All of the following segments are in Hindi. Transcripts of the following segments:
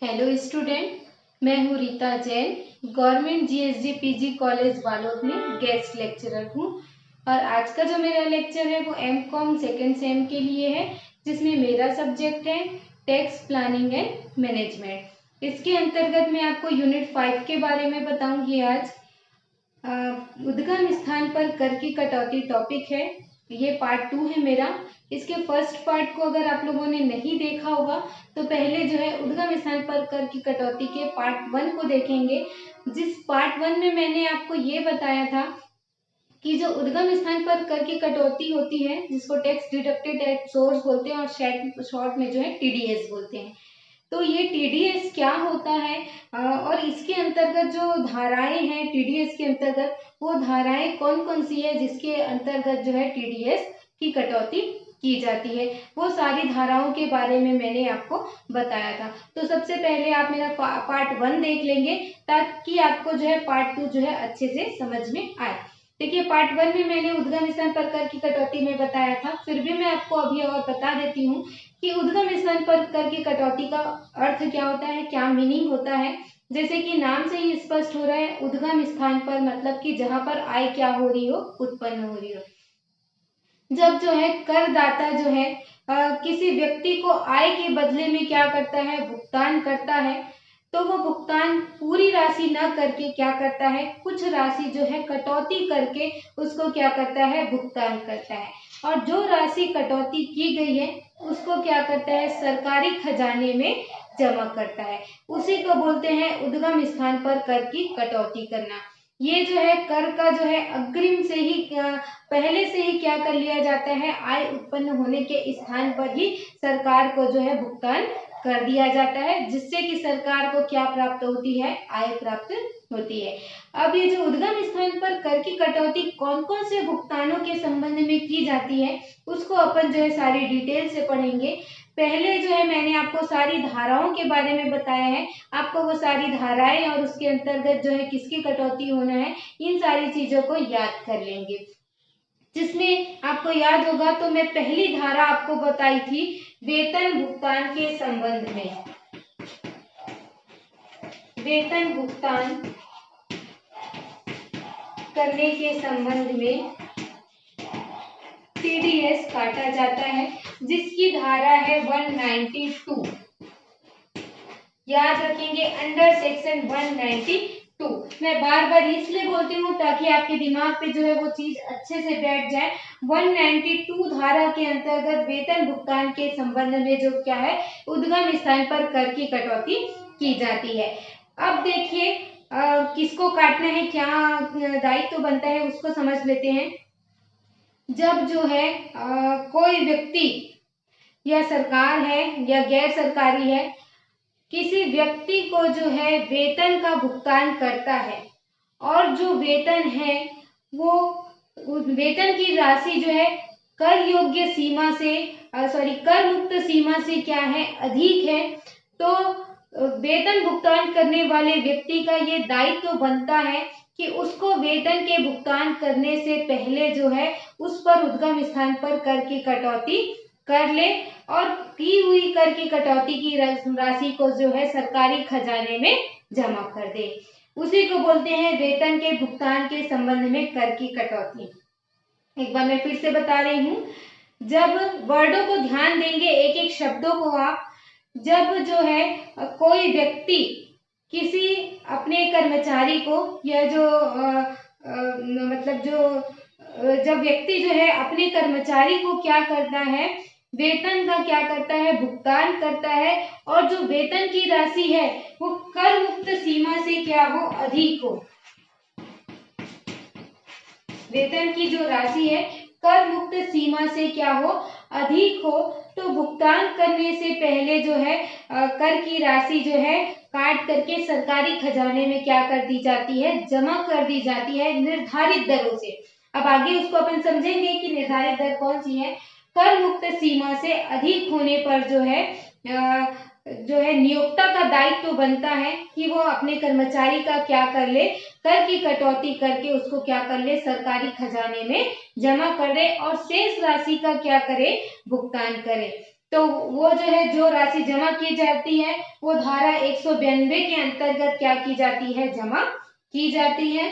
हेलो स्टूडेंट, मैं हूँ Rita Jain, government GSD PG college Balod में गेस्ट लेक्चरर हूँ। और आज का जो मेरा लेक्चर है वो एमकॉम सेकेंड सेम के लिए है, जिसमें मेरा सब्जेक्ट है टैक्स प्लानिंग एंड मैनेजमेंट। इसके अंतर्गत मैं आपको यूनिट 5 के बारे में बताऊंगी आज। उद्गम स्थान पर कर की कटौती टॉपिक है, ये पार्ट 2 है मेरा। इसके फर्स्ट पार्ट को अगर आप लोगों ने नहीं देखा होगा तो पहले जो है उद्गम स्थान पर कर की कटौती के पार्ट 1 को देखेंगे, जिस पार्ट 1 में मैंने आपको ये बताया था कि जो उद्गम स्थान पर कर की कटौती होती है, जिसको टैक्स डिडक्टेड एट सोर्स बोलते हैं और शॉर्ट में जो है टीडीएस बोलते हैं। तो ये टीडीएस क्या होता है और इसके अंतर्गत जो धाराएं हैं टीडीएस के अंतर्गत, वो धाराएं कौन कौन सी है जिसके अंतर्गत जो है टीडीएस की कटौती की जाती है, वो सारी धाराओं के बारे में मैंने आपको बताया था। तो सबसे पहले आप मेरा पार्ट 1 देख लेंगे ताकि आपको जो है पार्ट 2 जो है अच्छे से समझ में आए। देखिए, पार्ट 1 में मैंने उद्गम स्थान पर कर की कटौती में बताया था, फिर भी मैं आपको अभी और बता देती हूँ कि उद्गम स्थान पर कर की कटौती का अर्थ क्या होता है, क्या मीनिंग होता है। जैसे कि नाम से ही स्पष्ट हो रहा है, उद्गम स्थान पर मतलब कि जहाँ पर आय क्या हो रही हो, उत्पन्न हो रही हो। जब जो है करदाता जो है किसी व्यक्ति को आय के बदले में क्या करता है, भुगतान करता है, तो वो भुगतान पूरी राशि न करके क्या करता है, कुछ राशि जो है कटौती करके उसको क्या करता है, भुगतान करता है। और जो राशि कटौती की गई है उसको क्या करता है, सरकारी खजाने में जमा करता है। उसी को बोलते हैं उद्गम स्थान पर कर की कटौती करना। ये जो है कर का जो है अग्रिम से ही पहले से ही क्या कर लिया जाता है, आय उत्पन्न होने के स्थान पर ही सरकार को जो है भुगतान कर दिया जाता है, जिससे कि सरकार को क्या प्राप्त होती है, आय प्राप्त होती है। अब ये जो उद्गम स्थान पर कर की कटौती कौन कौन से भुगतानों के संबंध में की जाती है, उसको अपन जो है सारी डिटेल से पढ़ेंगे। पहले जो है मैंने आपको सारी धाराओं के बारे में बताया है, आपको वो सारी धाराएं और उसके अंतर्गत जो है किसकी कटौती होना है, इन सारी चीजों को याद कर लेंगे। जिसमें आपको याद होगा तो मैं पहली धारा आपको बताई थी वेतन भुगतान के संबंध में। वेतन भुगतान करने के संबंध में टीडीएस काटा जाता है, जिसकी धारा है 192। याद रखेंगे, अंडर सेक्शन 192। मैं बार बार इसलिए बोलती हूँ ताकि आपके दिमाग पे जो है वो चीज अच्छे से बैठ जाए। 192 धारा के अंतर्गत वेतन भुगतान के संबंध में जो क्या है, उद्गम स्थान पर कर की कटौती की जाती है। अब देखिए किसको काटना है, क्या दायित्व बनता है, उसको समझ लेते हैं। जब जो है कोई व्यक्ति या सरकार है या गैर सरकारी है, किसी व्यक्ति को जो है वेतन का भुगतान करता है और जो वेतन है वो वेतन की राशि जो है कर योग्य सीमा से कर मुक्त सीमा से क्या है, अधिक है, तो वेतन भुगतान करने वाले व्यक्ति का ये दायित्व बनता है कि उसको वेतन के भुगतान करने से पहले जो है उस पर उद्गम स्थान पर कर की कटौती कर ले और की हुई कर की कटौती की राशि को जो है सरकारी खजाने में जमा कर दे। उसी को बोलते हैं वेतन के भुगतान के संबंध में कर की कटौती। एक बार मैं फिर से बता रही हूँ, जब वर्डों को ध्यान देंगे, एक एक शब्दों को आप, जब जो है कोई व्यक्ति किसी अपने कर्मचारी को या जो मतलब जो जब व्यक्ति जो है अपने कर्मचारी को क्या करता है, वेतन का क्या करता है, भुगतान करता है, और जो वेतन की राशि है वो कर मुक्त सीमा से क्या हो, अधिक हो। वेतन की जो राशि है कर मुक्त सीमा से क्या हो, अधिक हो, तो भुगतान करने से पहले जो है कर की राशि जो है काट करके सरकारी खजाने में क्या कर दी जाती है, जमा कर दी जाती है निर्धारित दरों से। अब आगे उसको अपन समझेंगे कि निर्धारित दर कौन सी है। कर मुक्त सीमा से अधिक होने पर जो है नियोक्ता का दायित्व बनता है कि वो अपने कर्मचारी का क्या कर ले, कर की कटौती करके उसको क्या कर ले, सरकारी खजाने में जमा कर दे और शेष राशि का क्या करे, भुगतान करे। तो वो जो है जो राशि जमा की जाती है वो धारा 192 के अंतर्गत क्या की जाती है, जमा की जाती है।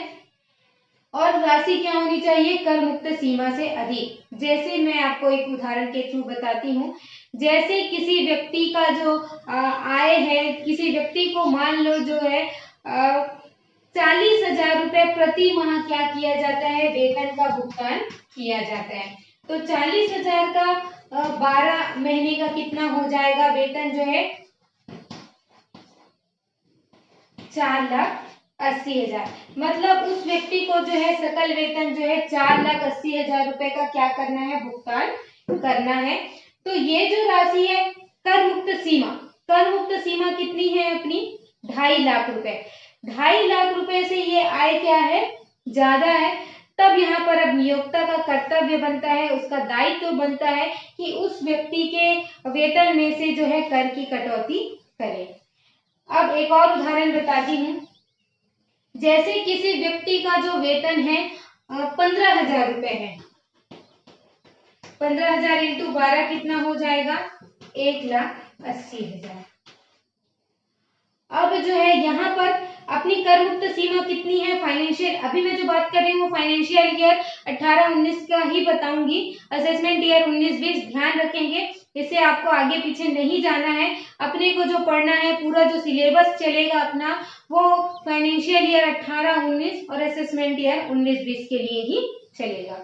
और राशि क्या होनी चाहिए, कर मुक्त सीमा से अधिक। जैसे मैं आपको एक उदाहरण के थ्रू बताती हूँ। जैसे किसी व्यक्ति का जो आय है, किसी व्यक्ति को मान लो जो है 40,000 रुपए प्रति माह क्या किया जाता है, वेतन का भुगतान किया जाता है। तो 40,000 का 12 महीने का कितना हो जाएगा वेतन जो है, 4,80,000। मतलब उस व्यक्ति को जो है सकल वेतन जो है 4,80,000 रुपए का क्या करना है, भुगतान करना है। तो ये जो राशि है कर मुक्त सीमा, कर मुक्त सीमा कितनी है अपनी, 2.5 लाख रुपए। 2.5 लाख रुपए से ये आय क्या है, ज्यादा है। तब यहाँ पर अब नियोक्ता का कर्तव्य बनता है, उसका दायित्व बनता है कि उस व्यक्ति के वेतन में से जो है कर की कटौती करे। अब एक और उदाहरण बताती हूँ। जैसे किसी व्यक्ति का जो वेतन है 15,000 रुपए है, 15,000 इंटू 12 कितना हो जाएगा, 1,80,000। अब जो है यहाँ पर अपनी कर मुक्त सीमा कितनी है, फाइनेंशियल, अभी मैं जो बात कर रही हूँ फाइनेंशियल ईयर 18-19 का ही बताऊंगी। असेसमेंट ईयर 19-20 ध्यान रखेंगे, इससे आपको आगे पीछे नहीं जाना है। अपने को जो पढ़ना है, पूरा जो सिलेबस चलेगा अपना वो फाइनेंशियल ईयर 18-19 और असेसमेंट ईयर 19-20 के लिए ही चलेगा।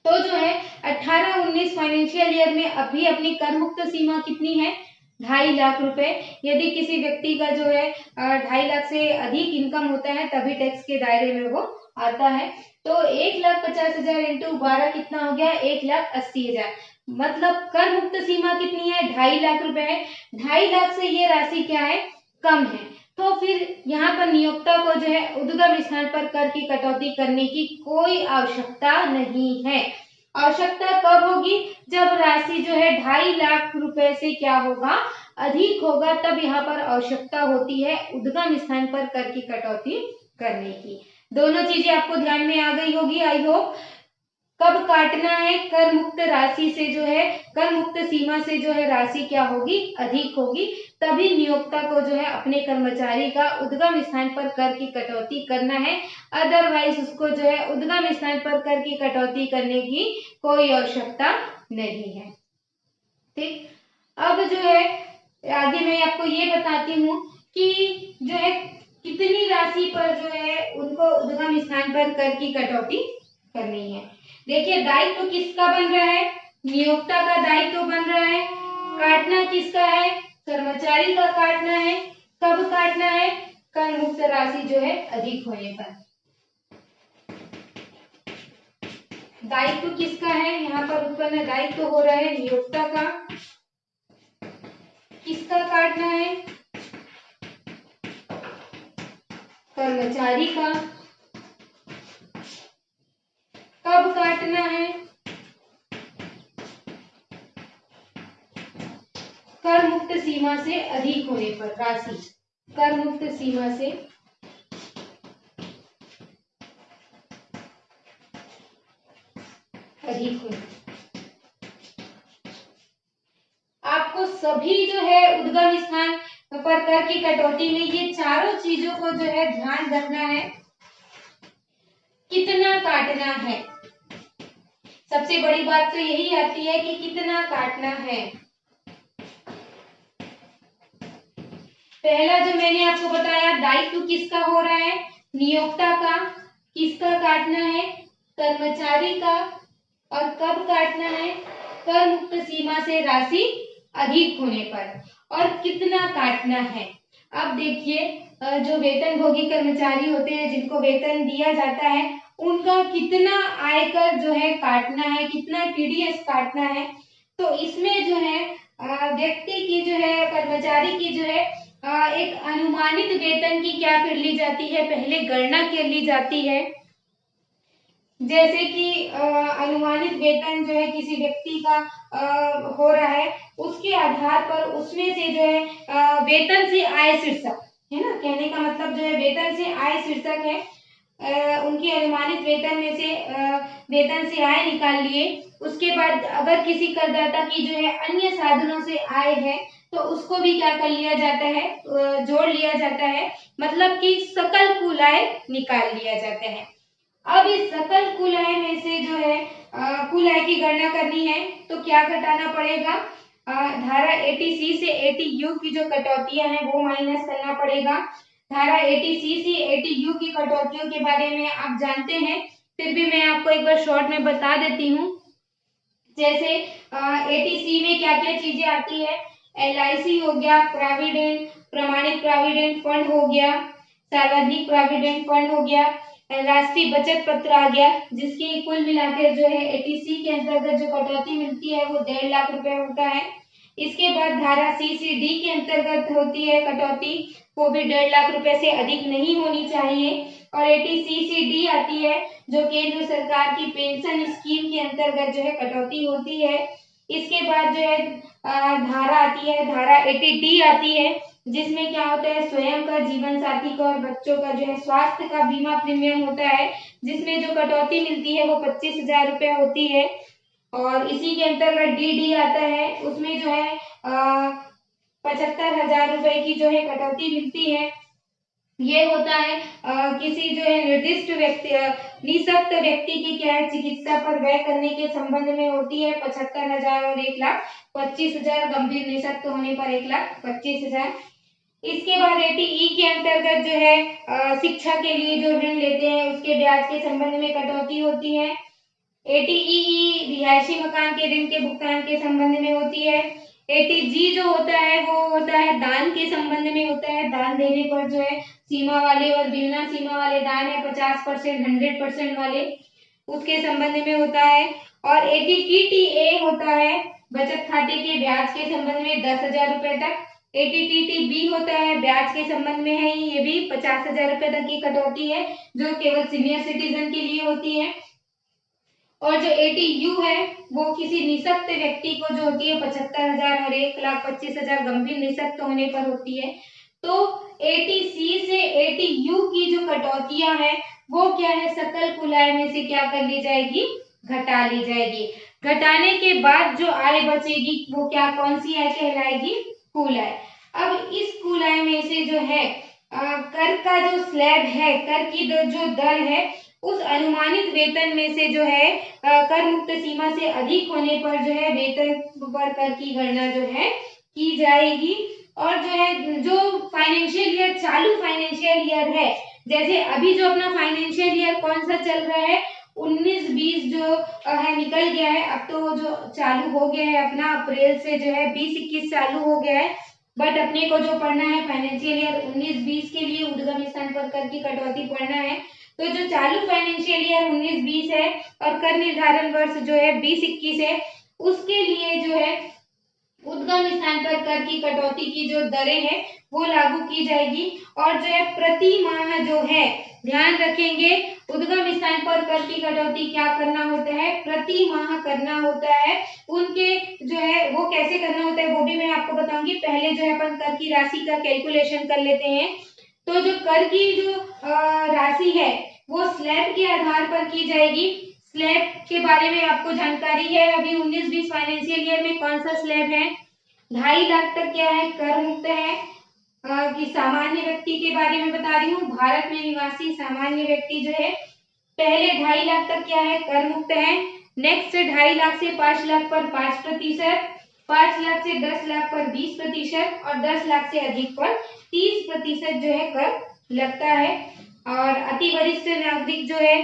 तो जो है 18-19 फाइनेंशियल ईयर में अभी अपनी कर मुक्त सीमा कितनी है, 2.5 लाख रुपए। यदि किसी व्यक्ति का जो है 2.5 लाख से अधिक इनकम होता है तभी टैक्स के दायरे में वो आता है। तो 1,50,000 इंटू 12 कितना हो गया, 1,80,000। मतलब कर मुक्त सीमा कितनी है, 2.5 लाख रुपए है। 2.5 लाख से ये राशि क्या है, कम है। तो फिर यहाँ पर नियोक्ता को जो है उद्गम स्थान पर कर की कटौती करने की कोई आवश्यकता नहीं है। आवश्यकता कब होगी, जब राशि जो है 2.5 लाख रुपए से क्या होगा, अधिक होगा, तब यहाँ पर आवश्यकता होती है उद्गम स्थान पर कर की कटौती करने की। दोनों चीजें आपको ध्यान में आ गई होगी आई होप। कब काटना है, कर मुक्त राशि से जो है, कर मुक्त सीमा से जो है राशि क्या होगी, अधिक होगी, तभी नियोक्ता को जो है अपने कर्मचारी का उद्गम स्थान पर कर की कटौती करना है। अदरवाइज उसको जो है उद्गम स्थान पर कर की कटौती करने की कोई आवश्यकता नहीं है। ठीक, अब जो है आगे मैं आपको ये बताती हूँ कि जो है कितनी राशि पर जो है उनको उद्गम स्थान पर कर की कटौती करनी है। देखिए दायित्व तो किसका बन रहा है, नियोक्ता का दायित्व बन रहा है। काटना किसका है, कर्मचारी का काटना है। कब काटना है, कर मुक्त राशि जो है अधिक होने पर। दायित्व किसका है, यहाँ पर उत्पन्न दायित्व हो रहा है नियोक्ता का। किसका काटना है, कर्मचारी का। कब काटना है, कर मुक्त सीमा से अधिक होने पर राशि, कर मुक्त सीमा से अधिक होने। आपको सभी जो है उद्गम स्थान पर कर की कटौती में ये चारों चीजों को जो है ध्यान रखना है। कितना काटना है, सबसे बड़ी बात तो यही आती है कि कितना काटना है। पहला जो मैंने आपको बताया दायित्व किसका हो रहा है, नियोक्ता का। किसका काटना है, कर्मचारी का। और कब काटना है, कर मुक्त सीमा से राशि अधिक होने पर। और कितना काटना है, अब देखिए जो वेतनभोगी कर्मचारी होते हैं जिनको वेतन दिया जाता है उनका कितना आयकर जो है काटना है, कितना टीडीएस काटना है। तो इसमें जो है व्यक्ति की जो है, कर्मचारी की जो है एक अनुमानित वेतन की क्या कर ली जाती है, पहले गणना कर ली जाती है। जैसे कि अनुमानित वेतन जो है किसी व्यक्ति का हो रहा है, उसके आधार पर उसमें से जो है वेतन से आय शीर्षक है ना, कहने का मतलब जो है वेतन से आय शीर्षक है। उनकी अनुमानित वेतन में से वेतन से आय निकाल लिए। उसके बाद अगर किसी करदाता की जो है अन्य साधनों से आय है तो उसको भी क्या कर लिया जाता है, जोड़ लिया जाता है, मतलब कि सकल कुल आय निकाल लिया जाता है। अब इस सकल कुल आय में से जो है कुल आय की गणना करनी है तो क्या घटाना पड़ेगा, धारा 80C से 80U की जो कटौतियां हैं वो माइनस करना पड़ेगा। धारा 80C से 80U की कटौतियों के बारे में आप जानते हैं, फिर भी मैं आपको एक बार शॉर्ट में बता देती हूँ। जैसे 80C में क्या क्या चीजें आती है, LIC हो गया, प्रोविडेंट प्रमाणित प्रोविडेंट फंड हो गया, सार्वजनिक प्रोविडेंट फंड हो गया, राष्ट्रीय बचत पत्र आ गया, जिसकी कुल मिलाकर जो है 80C के अंतर्गत जो कटौती मिलती है वो 1.5 लाख रुपए होता है। इसके बाद धारा C से D के अंतर्गत होती है कटौती, वो भी 1.5 लाख रुपए से अधिक नहीं होनी चाहिए। और 80C से D आती है जो केंद्र सरकार की पेंशन स्कीम के अंतर्गत जो है कटौती होती है। इसके बाद जो है धारा आती है, धारा 80D आती है, जिसमें क्या होता है, स्वयं का, जीवन साथी का और बच्चों का जो है स्वास्थ्य का बीमा प्रीमियम होता है, जिसमें जो कटौती मिलती है वो 25,000 रुपए होती है। और इसी के अंतर्गत DD आता है, उसमें जो है 75,000 रुपए की जो है कटौती मिलती है। ये होता है किसी जो है निर्दिष्ट व्यक्ति, निःशक्त व्यक्ति की क्या है, चिकित्सा पर व्यय करने के संबंध में होती है 75,000 और 1,25,000, गंभीर निःशक्त होने पर 1,25,000। इसके बाद 80E के अंतर्गत जो है शिक्षा के लिए जो ऋण लेते हैं उसके ब्याज के संबंध में कटौती होती है। 80E रिहायशी मकान के ऋण के भुगतान के संबंध में होती है। 80G जो होता है वो होता है दान के संबंध में होता है, दान देने पर जो है सीमा वाले और बिना सीमा वाले दान है 50%, 100% वाले, उसके संबंध में होता है। और 80TTA होता है बचत खाते के ब्याज के संबंध में 10,000 रुपए तक। 80TTB होता है ब्याज के संबंध में है, ये भी 50,000 रुपए तक की कटौती है जो केवल सीनियर सिटीजन के लिए होती है। और जो 80U है वो किसी निःशक्त व्यक्ति को जो होती है 75,000 और 1,25,000 गंभीर निःशक्त होने पर होती है। तो 80C से 80U की जो कटौतियां हैं वो क्या है, सकल कुल आय में से क्या कर ली जाएगी, घटा ली जाएगी। घटाने के बाद जो आय बचेगी वो क्या, कौन सी आय कहलाएगी, कुल आय। अब इस कुल आय में से जो है कर का जो स्लैब है, कर की जो दर है, उस अनुमानित वेतन में से जो है कर मुक्त सीमा से अधिक होने पर जो है वेतन पर कर की गणना जो है की जाएगी। और जो है जो फाइनेंशियल ईयर, चालू फाइनेंशियल ईयर है, जैसे अभी जो अपना फाइनेंशियल ईयर कौन सा चल रहा है, 19-20 जो है निकल गया है, अब तो जो चालू हो गया है अपना अप्रैल से जो है 20-21 चालू हो गया है। बट अपने को जो पढ़ना है फाइनेंशियल ईयर 19-20 के लिए उद्गम स्थान पर कर की कटौती पढ़ना है। तो जो चालू फाइनेंशियल ईयर 19-20 है और कर निर्धारण वर्ष जो है 20-21 है, उसके लिए जो है उद्गम स्थान पर कर की कटौती की जो दरें हैं वो लागू की जाएगी। और जो है प्रति माह जो है, ध्यान रखेंगे, उद्गम स्थान पर कर की कटौती क्या करना होता है, प्रति माह करना होता है। उनके जो है वो कैसे करना होता है वो भी मैं आपको बताऊंगी। पहले जो है अपन कर की राशि का कैलकुलेशन कर लेते हैं। तो जो कर की जो राशि है वो स्लैब के आधार पर की जाएगी। स्लैब के बारे में आपको जानकारी है, अभी 19-20 फाइनेंशियल ईयर में कौन सा स्लैब है, 2.5 लाख तक क्या है, कर मुक्त है। कि सामान्य व्यक्ति के बारे में बता रही हूँ, भारत में निवासी सामान्य व्यक्ति जो है पहले 2.5 लाख तक क्या है, कर मुक्त है। नेक्स्ट 2.5 लाख से 5 लाख पर 5%, 5 लाख से 10 लाख पर 20% और 10 लाख से अधिक पर 30% जो है कर लगता है। और अति वरिष्ठ नागरिक जो है,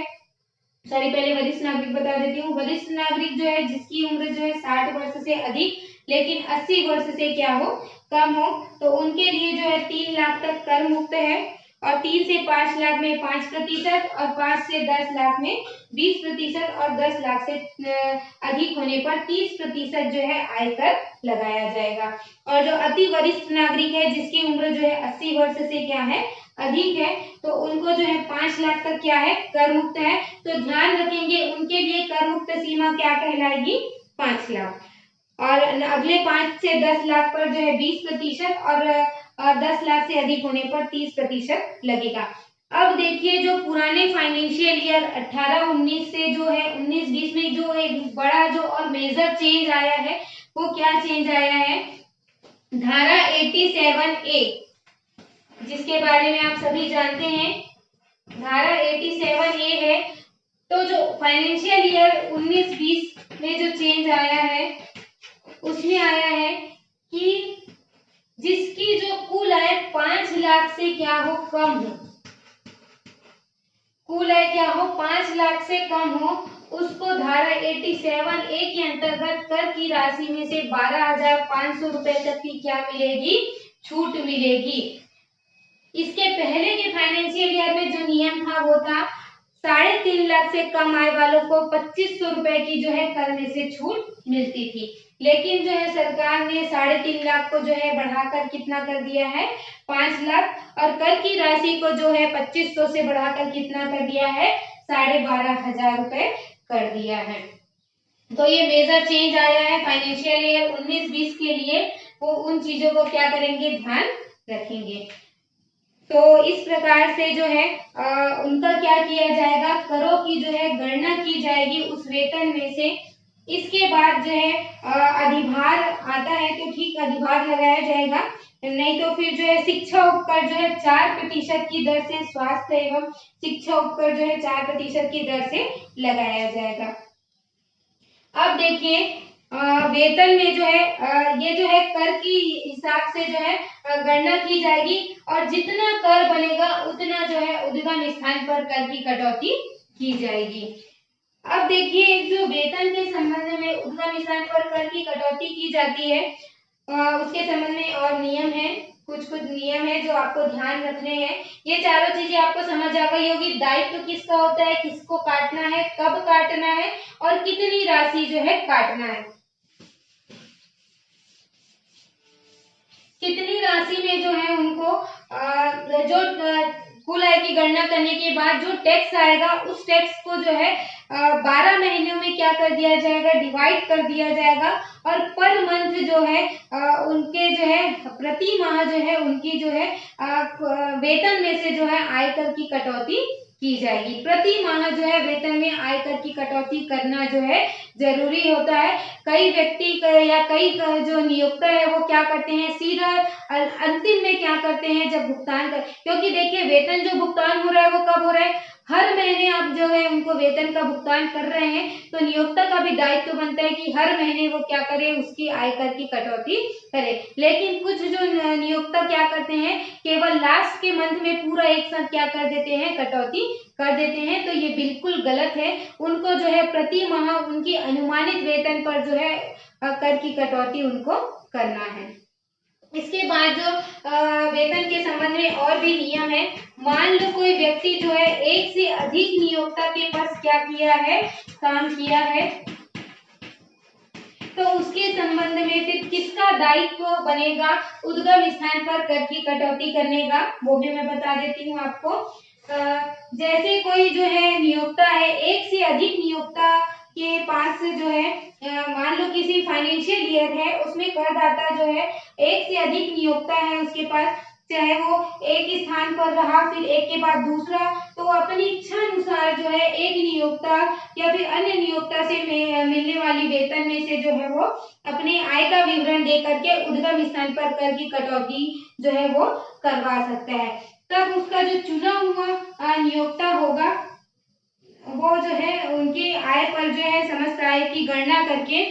पहले वरिष्ठ नागरिक बता देती हूँ। वरिष्ठ नागरिक जो है जिसकी उम्र जो है 60 वर्ष से अधिक लेकिन 80 वर्ष से क्या हो, कम हो, तो उनके लिए जो है 3 लाख तक कर मुक्त है। और 3 से 5 लाख में 5% और 5 से 10 लाख में 20% और 10 लाख से अधिक होने पर 30% जो है आयकर लगाया जाएगा। और जो अति वरिष्ठ नागरिक है जिसकी उम्र जो है 80 वर्ष से क्या है, अधिक है, तो उनको जो है 5 लाख तक क्या है, कर मुक्त है। तो ध्यान रखेंगे उनके लिए कर मुक्त सीमा क्या कहलाएगी, 5 लाख। और अगले 5 से 10 लाख पर जो है 20% और 10 लाख से अधिक होने पर 30% लगेगा। अब देखिए जो पुराने फाइनेंशियल ईयर 18-19 से जो है 19-20 में जो एक बड़ा जो और मेजर चेंज आया है वो क्या चेंज आया है, धारा 87A, जिसके बारे में आप सभी जानते हैं। धारा 87A है। तो जो फाइनेंशियल ईयर 19-20 में जो चेंज आया है उसमें आया है कि जिसकी जो कुल आय 5 लाख से क्या हो, कम हो, कुल आय क्या हो 5 लाख से कम हो, उसको धारा 87A के अंतर्गत कर की राशि में से 12,500 रुपए तक की क्या मिलेगी, छूट मिलेगी। इसके पहले के फाइनेंशियल ईयर में जो नियम था वो था 3.5 लाख से कम आय वालों को 2,500 रुपए की जो है कर में से छूट मिलती थी। लेकिन जो है सरकार ने 3.5 लाख को जो है बढ़ाकर कितना कर दिया है, 5 लाख, और कर की राशि को जो है 2,500 से बढ़ाकर कितना कर दिया है, 12,500 रुपए कर दिया है। तो ये मेजर चेंज आया है फाइनेंशियल ईयर 19-20 के लिए, वो उन चीजों को क्या करेंगे, ध्यान रखेंगे। तो इस प्रकार से जो है उनका क्या किया जाएगा, करों की जो है गणना की जाएगी उस वेतन में से। इसके बाद जो है अधिभार आता है तो ठीक अधिभार लगाया जाएगा, नहीं तो फिर जो है शिक्षा उपकर जो है 4% की दर से स्वास्थ्य एवं शिक्षा उपकर जो है 4% की दर से लगाया जाएगा। अब देखिए वेतन में जो है ये जो है कर की हिसाब से जो है गणना की जाएगी और जितना कर बनेगा उतना जो है उद्गम स्थान पर कर की कटौती की जाएगी। अब देखिए जो वेतन के संबंध में उद्गम स्थान पर कर की कटौती की जाती है उसके संबंध में और नियम है, कुछ नियम है जो आपको ध्यान रखने हैं। ये चारों चीजें आपको समझ आ गई होगी। दायित्व किसका होता है, किसको काटना है, कब काटना है और कितनी राशि जो है काटना है। कितनी राशि में जो है उनको जो कुल आय की गणना करने के बाद जो टैक्स आएगा उस टैक्स को जो है 12 महीनों में क्या कर दिया जाएगा, डिवाइड कर दिया जाएगा और पर मंथ जो है उनके जो है प्रति माह जो है उनकी जो है वेतन में से जो है आयकर की कटौती की जाएगी। प्रति माह जो है वेतन में आयकर की कटौती करना जो है जरूरी होता है। कई व्यक्ति या कई जो नियोक्ता है वो क्या करते हैं, सीधा अंतिम में क्या करते हैं जब भुगतान कर, क्योंकि देखिए वेतन जो भुगतान हो रहा है वो कब हो रहा है, हर महीने आप जो है उनको वेतन का भुगतान कर रहे हैं, तो नियोक्ता का भी दायित्व बनता है कि हर महीने वो क्या करे, उसकी आयकर की कटौती करे। लेकिन कुछ जो नियोक्ता क्या करते हैं, केवल लास्ट के मंथ में पूरा एक साथ क्या कर देते हैं, कटौती कर देते हैं। तो ये बिल्कुल गलत है। उनको जो है प्रति माह उनकी अनुमानित वेतन पर जो है कर की कटौती उनको करना है। इसके बाद जो वेतन के संबंध में और भी नियम है। मान लो कोई व्यक्ति जो है एक से अधिक नियोक्ता के पास क्या किया है, काम किया है, तो उसके संबंध में फिर किसका दायित्व बनेगा उद्गम स्थान पर कर की कटौती करने का, वो भी मैं बता देती हूँ आपको। जैसे कोई जो है नियोक्ता है, एक से अधिक नियोक्ता के पास जो है मान लो किसी फाइनेंशियल ईयर है उसमें करदाता जो है एक से अधिक नियोक्ता है उसके पास, चाहे वो एक स्थान पर रहा फिर एक के बाद दूसरा, तो अपनी इच्छा अनुसार जो है एक नियोक्ता या फिर अन्य नियोक्ता से मिलने वाली वेतन में से जो है वो अपने आय का विवरण दे करके उद्गम स्थान पर कर की कटौती जो है वो करवा सकता है। तब उसका जो चुना हुआ नियोक्ता होगा वो जो है उनकी आय पर जो है समस्त आय की गणना करके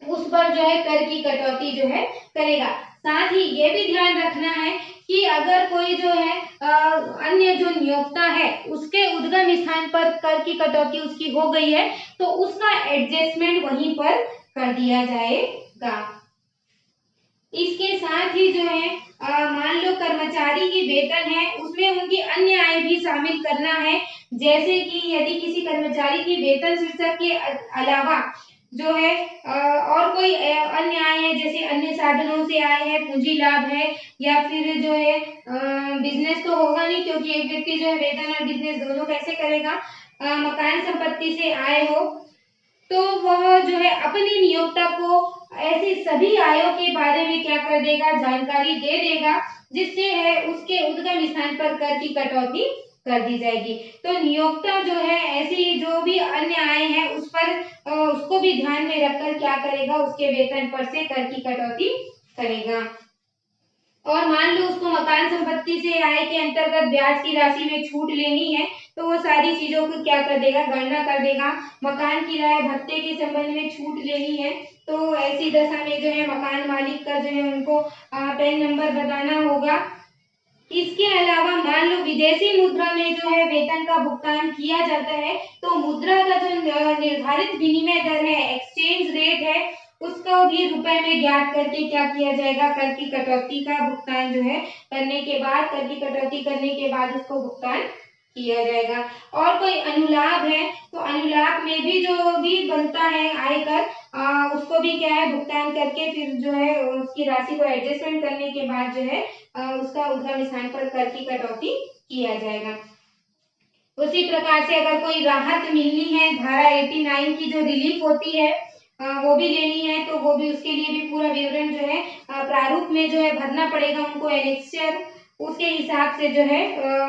उस पर जो है कर की कटौती जो है करेगा। साथ ही ये भी ध्यान रखना है कि अगर कोई जो है अन्य जो नियोक्ता है उसके उद्गम स्थान पर कर की कटौती उसकी हो गई है तो उसका एडजस्टमेंट वहीं पर कर दिया जाएगा। इसके साथ ही जो है मान लो कर्मचारी की वेतन है उसमें उनकी अन्य आय भी शामिल करना है। जैसे कि यदि किसी कर्मचारी की वेतन शीर्षक के अलावा जो है और कोई अन्य आय है, जैसे अन्य साधनों से आय है, पूंजी लाभ है या फिर जो है बिजनेस तो होगा नहीं क्योंकि एक व्यक्ति जो है वेतन और बिजनेस दोनों कैसे करेगा, मकान संपत्ति से आय हो, तो वह जो है अपने नियोक्ता को ऐसी सभी आयों के बारे में क्या कर देगा, जानकारी दे देगा, जिससे है उसके उद्गम स्थान पर कर की कटौती कर दी जाएगी। तो नियोक्ता जो है ऐसी जो भी अन्य आय है उस पर उसको भी ध्यान में रखकर क्या करेगा, उसके वेतन पर से कर की कटौती करेगा। और मान लो उसको मकान संपत्ति से आय के अंतर्गत ब्याज की राशि में छूट लेनी है, तो वो सारी चीजों को क्या कर देगा, गणना कर देगा। मकान किराए भत्ते के संबंध में छूट लेनी है, तो ऐसी दशा में जो है मकान मालिक का जो है उनको पैन नंबर बताना होगा। इसके अलावा मान लो विदेशी मुद्रा में जो है वेतन का भुगतान किया जाता है, तो मुद्रा का जो निर्धारित विनिमय दर है, एक्सचेंज रेट है, उसको भी रुपए में ज्ञात करके क्या किया जाएगा, कर की कटौती का भुगतान जो है करने के बाद, कर की कटौती करने के बाद उसको भुगतान किया जाएगा। और कोई अनुलाभ है तो अनुलाभ में भी जो भी बनता है आयकर, उसको भी क्या है भुगतान करके फिर जो है उसकी राशि को एडजस्टमेंट करने के बाद जो है उसका उद्गम स्थान पर कर की कटौती किया जाएगा। उसी प्रकार से अगर कोई राहत मिलनी है, धारा 89 की जो रिलीफ होती है वो भी लेनी है, तो वो भी उसके लिए भी पूरा विवरण जो है प्रारूप में जो है भरना पड़ेगा उनको, एनेक्सचर, उसके हिसाब से जो है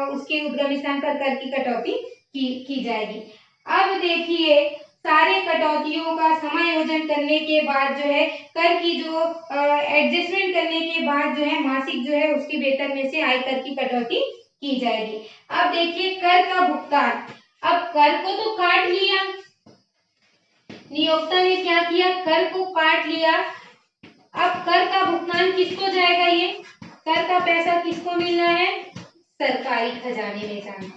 उसके उद्गम स्थान पर कर की कटौती की जाएगी। अब देखिए सारे कटौतियों का समायोजन करने के बाद जो है कर की जो एडजस्टमेंट करने के बाद जो है मासिक जो है उसकी वेतन में से आयकर की कटौती की जाएगी। अब देखिए कर का भुगतान, अब कर को तो काट लिया, नियोक्ता ने क्या किया, कर को काट लिया। अब कर का भुगतान किसको जाएगा, ये कर का पैसा किसको मिलना है, सरकारी खजाने में जाना।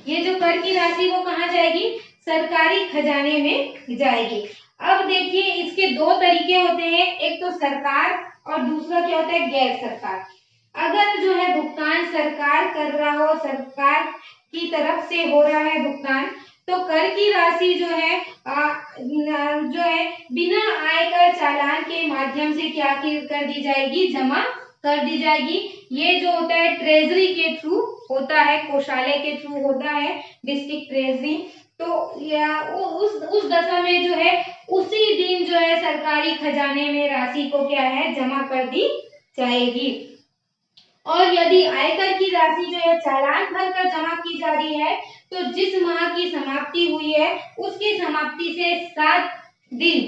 ये जो कर की राशि वो कहाँ जाएगी, सरकारी खजाने में जाएगी। अब देखिए इसके दो तरीके होते हैं, एक तो सरकार और दूसरा क्या होता है, गैर सरकार। अगर जो है भुगतान सरकार कर रहा हो, सरकार की तरफ से हो रहा है भुगतान, तो कर की राशि जो है बिना आयकर चालान के माध्यम से क्या कर दी जाएगी, जमा कर दी जाएगी। ये जो होता है ट्रेजरी के थ्रू होता है, कोषालय के थ्रू होता है, डिस्ट्रिक्ट ट्रेजरी। तो या उस दशा में जो है उसी दिन जो है सरकारी खजाने में राशि को क्या है, जमा कर दी जाएगी। और यदि आयकर की राशि जो है चालान भरकर जमा की जा रही है, तो जिस माह की समाप्ति हुई है उसकी समाप्ति से 7 दिन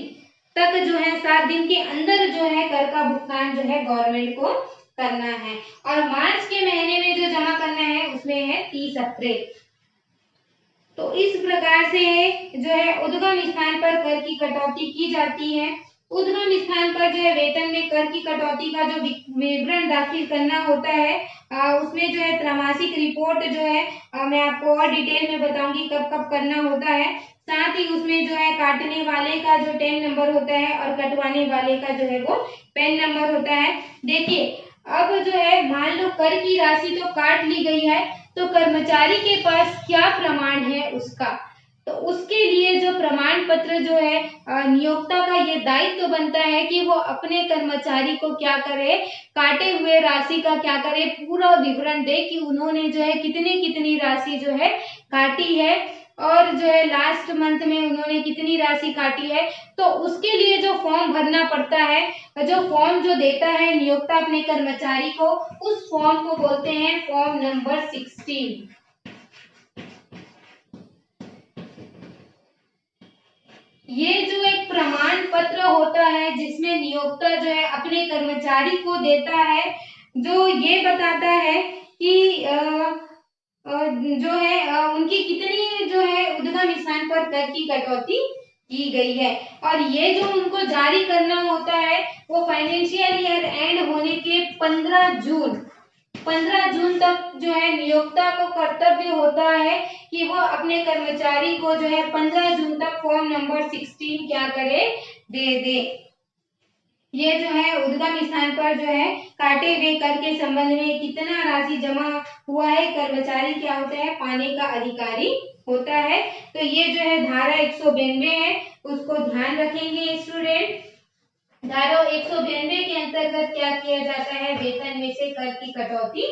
तक जो है 7 दिन के अंदर जो है कर का भुगतान जो है गवर्नमेंट को करना है। और मार्च के महीने में जो जमा करना है उसमें है 30 अप्रैल। तो इस प्रकार से जो है उद्गम स्थान पर कर की कटौती की जाती है। उद्गम स्थान पर जो है वेतन में कर की कटौती का जो विवरण दाखिल करना होता है, उसमें जो है त्रैमासिक रिपोर्ट जो है मैं आपको और डिटेल में बताऊंगी कब कब करना होता है। साथ ही उसमें जो है काटने वाले का जो टेन नंबर होता है और कटवाने वाले का जो है वो पेन नंबर होता है। देखिए अब जो है मान लो कर की राशि तो काट ली गई है, तो कर्मचारी के पास क्या प्रमाण है उसका, तो उसके लिए जो प्रमाण पत्र जो है नियोक्ता का ये दायित्व बनता है कि वो अपने कर्मचारी को क्या करे, काटे हुए राशि का क्या करे, पूरा विवरण दे कि उन्होंने जो है कितनी राशि जो है काटी है और जो है लास्ट मंथ में उन्होंने कितनी राशि काटी है। तो उसके लिए जो फॉर्म भरना पड़ता है, जो फॉर्म जो देता है नियोक्ता अपने कर्मचारी को, उस फॉर्म को बोलते हैं फॉर्म नंबर 16। ये जो एक प्रमाण पत्र होता है जिसमें नियोक्ता जो है अपने कर्मचारी को देता है, जो ये बताता है कि जो है उनकी कितनी जो है उद्गम स्थान पर कर की कटौती की गई है। और ये जो उनको जारी करना होता है वो फाइनेंशियल ईयर एंड होने के 15 जून तक जो है नियोक्ता को कर्तव्य होता है कि वो अपने कर्मचारी को जो है 15 जून तक फॉर्म नंबर 16 क्या करे, दे। ये जो है उद्गम स्थान पर जो है काटे हुए कर के संबंध में कितना राशि जमा हुआ है, कर्मचारी क्या होता है, पाने का अधिकारी होता है। तो ये जो है धारा 192 है, उसको ध्यान रखेंगे स्टूडेंट। धारा 192 के अंतर्गत क्या किया जाता है, वेतन में से कर की कटौती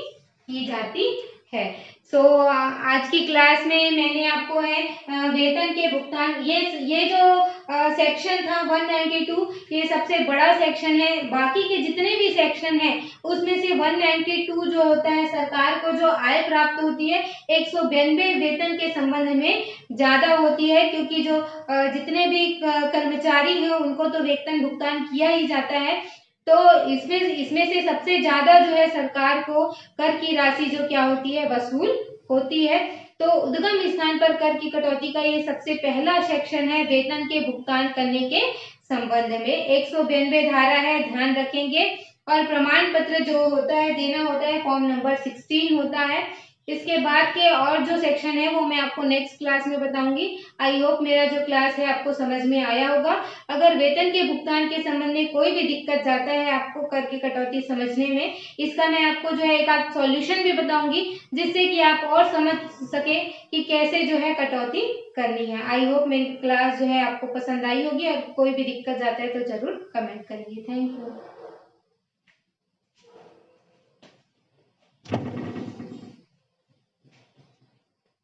की जाती है। आज की क्लास में मैंने आपको है वेतन के भुगतान, ये जो सेक्शन था 192, ये सबसे बड़ा सेक्शन है। बाकी के जितने भी सेक्शन हैं उसमें से 192 जो होता है, सरकार को जो आय प्राप्त होती है 192 वेतन के संबंध में ज्यादा होती है, क्योंकि जो जितने भी कर्मचारी हैं उनको तो वेतन भुगतान किया ही जाता है। तो इसमें से सबसे ज्यादा जो है सरकार को कर की राशि जो क्या होती है, वसूल होती है। तो उद्गम स्थान पर कर की कटौती का ये सबसे पहला सेक्शन है वेतन के भुगतान करने के संबंध में। 192 धारा है, ध्यान रखेंगे। और प्रमाण पत्र जो होता है देना होता है, फॉर्म नंबर 16 होता है। इसके बाद के और जो सेक्शन है वो मैं आपको नेक्स्ट क्लास में बताऊंगी। आई होप मेरा जो क्लास है आपको समझ में आया होगा। अगर वेतन के भुगतान के संबंध में कोई भी दिक्कत जाता है आपको कर की कटौती समझने में, इसका मैं आपको जो है एक आध सॉल्यूशन भी बताऊंगी, जिससे कि आप और समझ सके कि कैसे जो है कटौती करनी है। आई होप मेरी क्लास जो है आपको पसंद आई होगी। और कोई भी दिक्कत जाता है तो जरूर कमेंट करिए। Thank you.